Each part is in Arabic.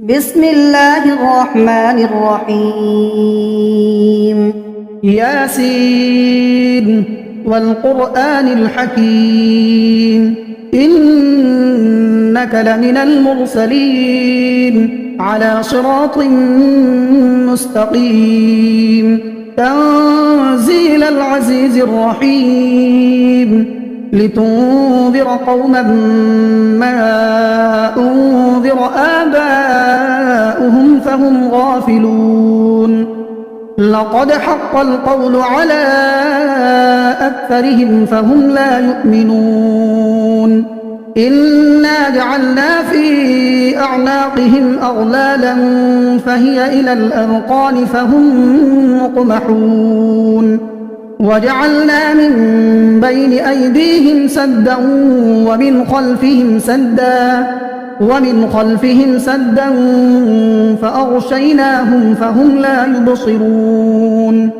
بسم الله الرحمن الرحيم ياسين والقرآن الحكيم إنك لمن المرسلين على صراط مستقيم تنزيل العزيز الرحيم لتنذر قوما ما أنذر آباؤهم فهم غافلون لقد حق القول على أكثرهم فهم لا يؤمنون إنا جعلنا في أعناقهم أغلالا فهي إلى الأذقان فهم مقمحون وجعلنا من بين أيديهم سدا ومن خلفهم سدا فأغشيناهم فهم لا يبصرون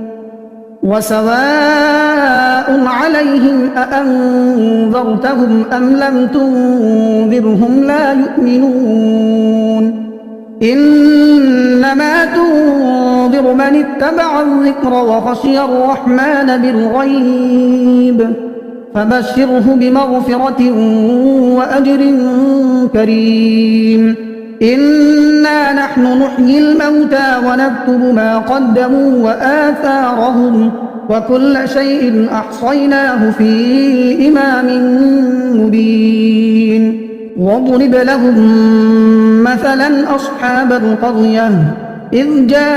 وسواء عليهم أأنذرتهم أم لم تنذرهم لا يؤمنون إنما تنذر من اتبع الذكر وخشي الرحمن بالغيب فبشره بمغفرة وأجر كريم إنا نحن نحيي الموتى ونكتب ما قدموا وآثارهم وكل شيء أحصيناه في إمام مبين واضرب لهم مثلا أصحاب القرية إذ جاءها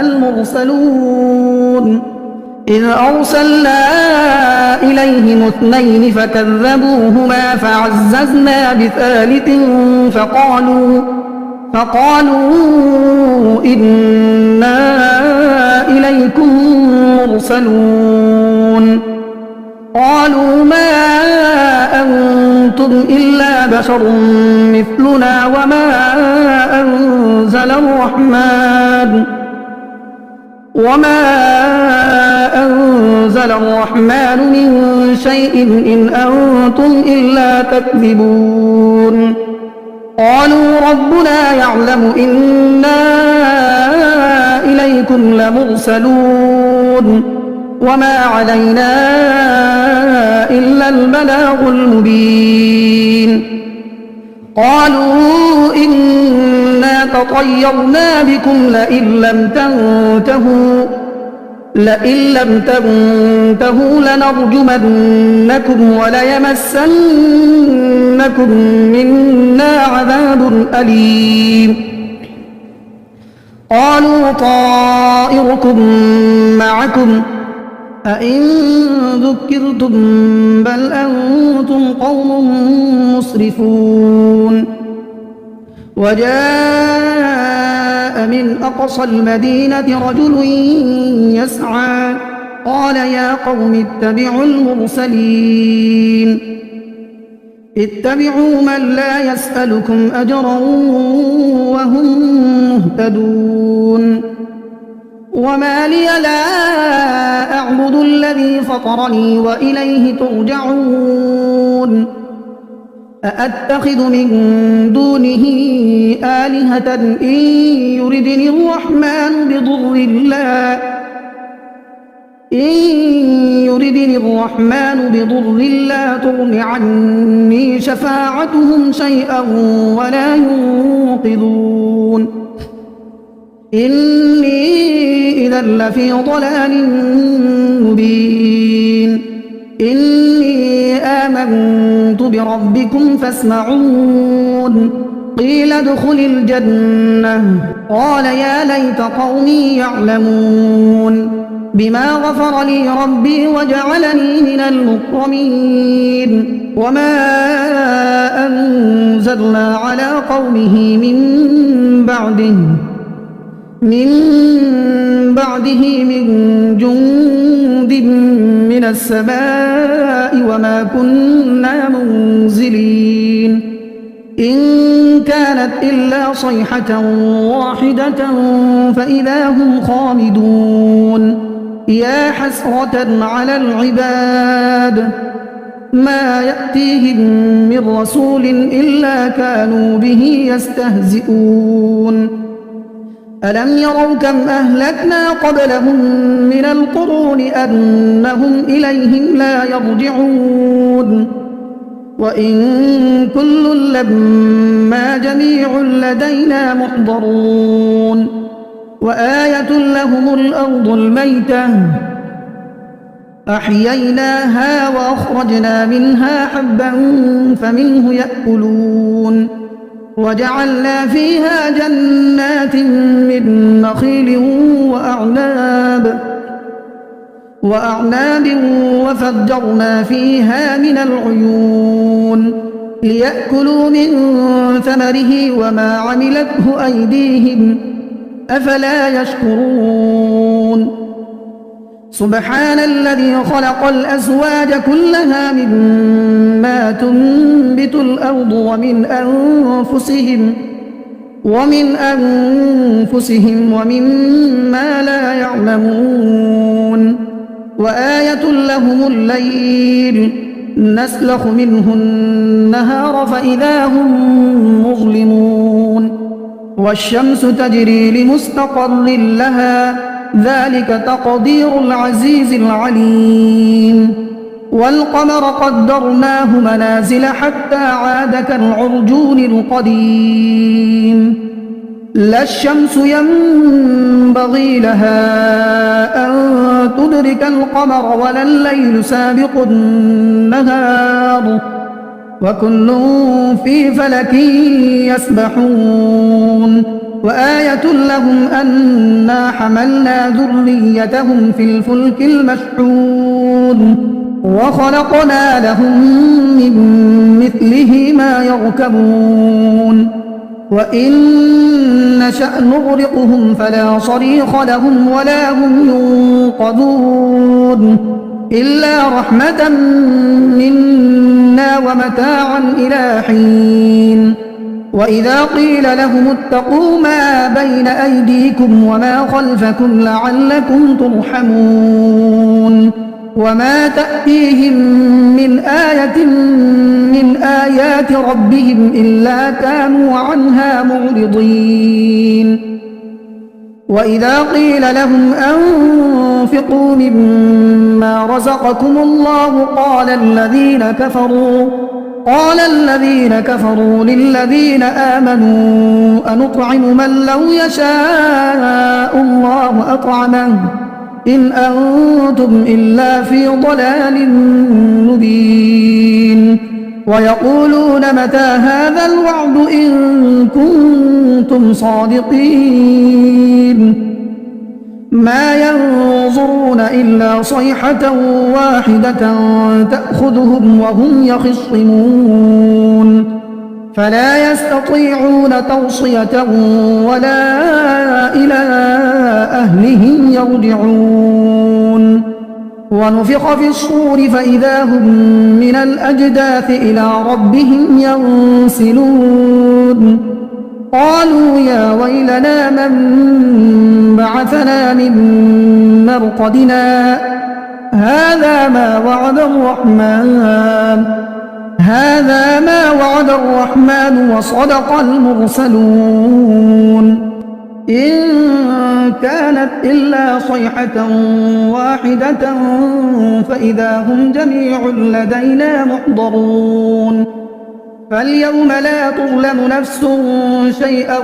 المرسلون إذ أرسلنا إليهم اثنين فكذبوهما فعززنا بثالث فقالوا إنا إليكم مرسلون قالوا ما أنتم إلا بشر مثلنا وما أنزل الرحمن من شيء إن أنتم إلا تكذبون قالوا ربنا يعلم إنا إليكم لمرسلون وما علينا إلا البلاغ المبين قالوا إنا تطيرنا بكم لئن لم تنتهوا لنرجمنكم وليمسنكم منا عذاب أليم قالوا طائركم معكم أئن ذكرتم بل أنتم قوم مسرفون وجاء من أقصى المدينة رجل يسعى قال يا قوم اتبعوا المرسلين اتبعوا من لا يسألكم أجرا وهم مهتدون وما لي لا أعبد الذي فطرني وإليه ترجعون أأتخذ من دونه آلهة إن يردني الرحمن بضر لا تغن عني شفاعتهم شيئا ولا ينقذون إني إذا لفي ضلال مبين إني آمنت بربكم فاسمعون قيل ادخل الجنة قال يا ليت قومي يعلمون بما غفر لي ربي وجعلني من المكرمين وما أنزلنا على قومه من بعده من جند من السماء وما كنا منزلين إن كانت إلا صيحة واحدة فإذا هم خامدون يا حسرة على العباد ما يأتيهم من رسول إلا كانوا به يستهزئون ألم يروا كم أهلكنا قبلهم من القرون أنهم إليهم لا يرجعون وإن كل لما جميع لدينا محضرون وآية لهم الأرض الميتة أحييناها وأخرجنا منها حبا فمنه يأكلون وجعلنا فيها جنات من نخيل وأعناب وفجرنا فيها من العيون ليأكلوا من ثمره وما عملته أيديهم أفلا يشكرون سبحان الذي خلق الأزواج كلها مما تنبت الأرض ومن أنفسهم ومما لا يعلمون وآية لهم الليل نسلخ منه النهار فإذا هم مظلمون والشمس تجري لمستقر لها ذلك تقدير العزيز العليم والقمر قدرناه منازل حتى عاد كالعرجون القديم لا الشمس ينبغي لها أن تدرك القمر ولا الليل سابق النهار وكل في فلك يسبحون وآية لهم أنا حملنا ذريتهم في الفلك المشحون وخلقنا لهم من مثله ما يركبون وإن نشأ نغرقهم فلا صريخ لهم ولا هم ينقذون إلا رحمة منا ومتاعا إلى حين وإذا قيل لهم اتقوا ما بين أيديكم وما خلفكم لعلكم ترحمون وما تأتيهم من آية من آيات ربهم إلا كانوا عنها معرضين وإذا قيل لهم أنفقوا مما رزقكم الله قال الذين كفروا للذين آمنوا أنطعم من لو يشاء الله أطعمه إن أنتم إلا في ضلال مبين ويقولون متى هذا الوعد إن كنتم صادقين ما ينظرون إلا صيحة واحدة تأخذهم وهم يخصمون فلا يستطيعون توصية ولا إلى أهلهم يرجعون ونفخ في الصور فإذا هم من الأجداث إلى ربهم ينسلون قالوا يا ويلنا من بعثنا من مرقدنا هذا ما وعد الرحمن وصدق المرسلون إن كانت إلا صيحة واحدة فإذا هم جميع لدينا محضرون فاليوم لا تظلم نفس شيئا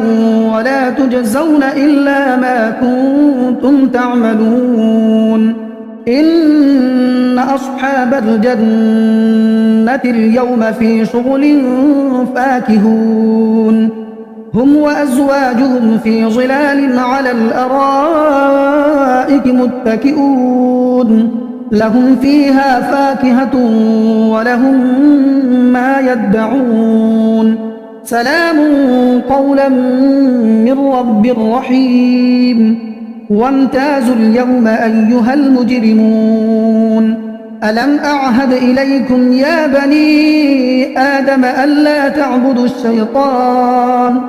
ولا تجزون إلا ما كنتم تعملون إن أصحاب الجنة اليوم في شغل فاكهون هم وأزواجهم في ظلال على الأرائك متكئون لهم فيها فاكهة ولهم ما يدعون سلام قولا من رب رحيم وامتازوا اليوم أيها المجرمون ألم أعهد إليكم يا بني آدم ألا تعبدوا الشيطان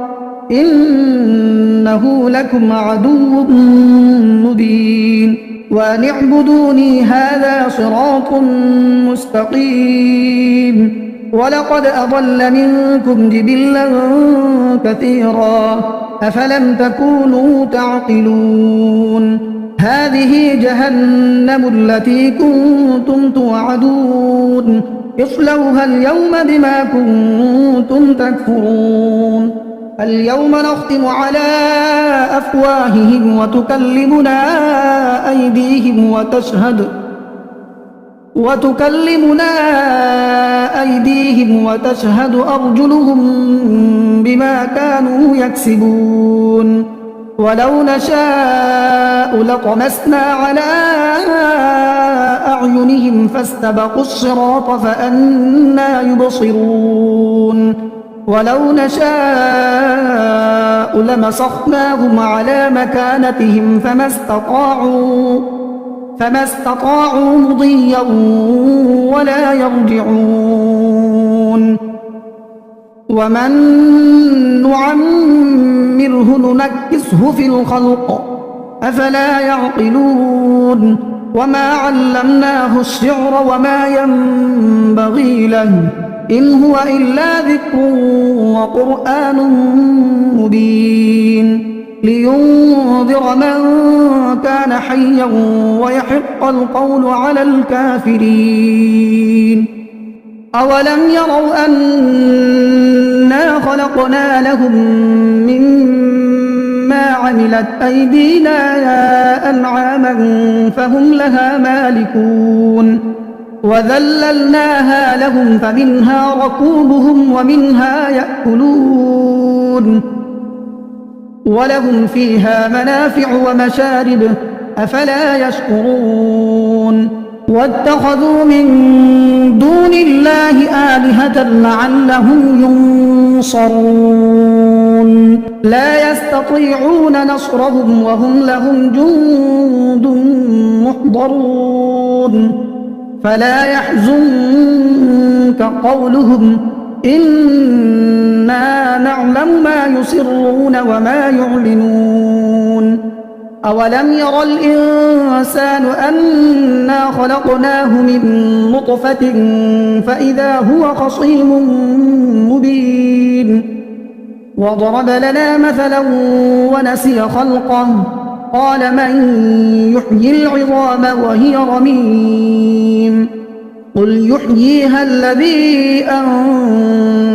إنه لكم عدو مبين وأن اعبدوني هذا صراط مستقيم. ولقد أضل منكم جبلا كثيرا أفلم تكونوا تعقلون. هذه جهنم التي كنتم توعدون اصلوها اليوم بما كنتم تكفرون. اليوم نختم على أفواههم وتكلمنا أيديهم وتشهد أرجلهم بما كانوا يكسبون. ولو نشاء لطمسنا على أعينهم فاستبقوا الصراط فأنى يبصرون. ولو نشاء لمسخناهم على مكانتهم فما استطاعوا مضيا ولا يرجعون. ومن نعمره ننكسه في الخلق أفلا يعقلون. وما علمناه الشعر وما ينبغي له إن هو إلا ذكر وقرآن مبين لينذر من كان حيا ويحق القول على الكافرين. أولم يروا أنا خلقنا لهم مما عملت أيدينا أنعاما فهم لها مالكون وذللناها لهم فمنها ركوبهم ومنها يأكلون ولهم فيها منافع ومشارب أفلا يشكرون. واتخذوا من دون الله آلهة لعلهم ينصرون لا يستطيعون نصرهم وهم لهم جند محضرون. فلا يحزنك قولهم إنا نعلم ما يسرون وما يعلنون. أولم ير الإنسان أنا خلقناه من نطفة فإذا هو خصيم مبين. وضرب لنا مثلا ونسي خلقه قال من يحيي العظام وهي رميم قل يحييها الذي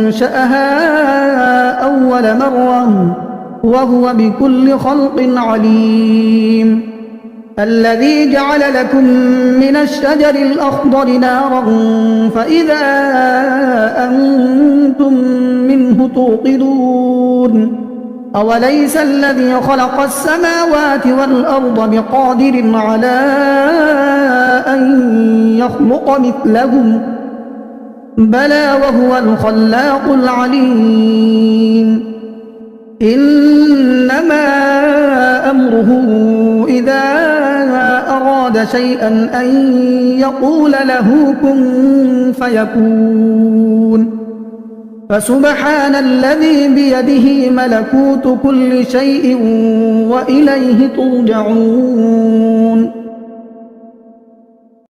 أنشأها أول مرة وهو بكل خلق عليم. الذي جعل لكم من الشجر الأخضر نارا فإذا أنتم منه توقدون. أوليس الذي خلق السماوات والأرض بقادر على أن يخلق مثلهم بلى وهو الخلاق العليم. إنما أمره إذا أراد شيئا أن يقول له كن فيكون. فسبحان الذي بيده ملكوت كل شيء وإليه ترجعون.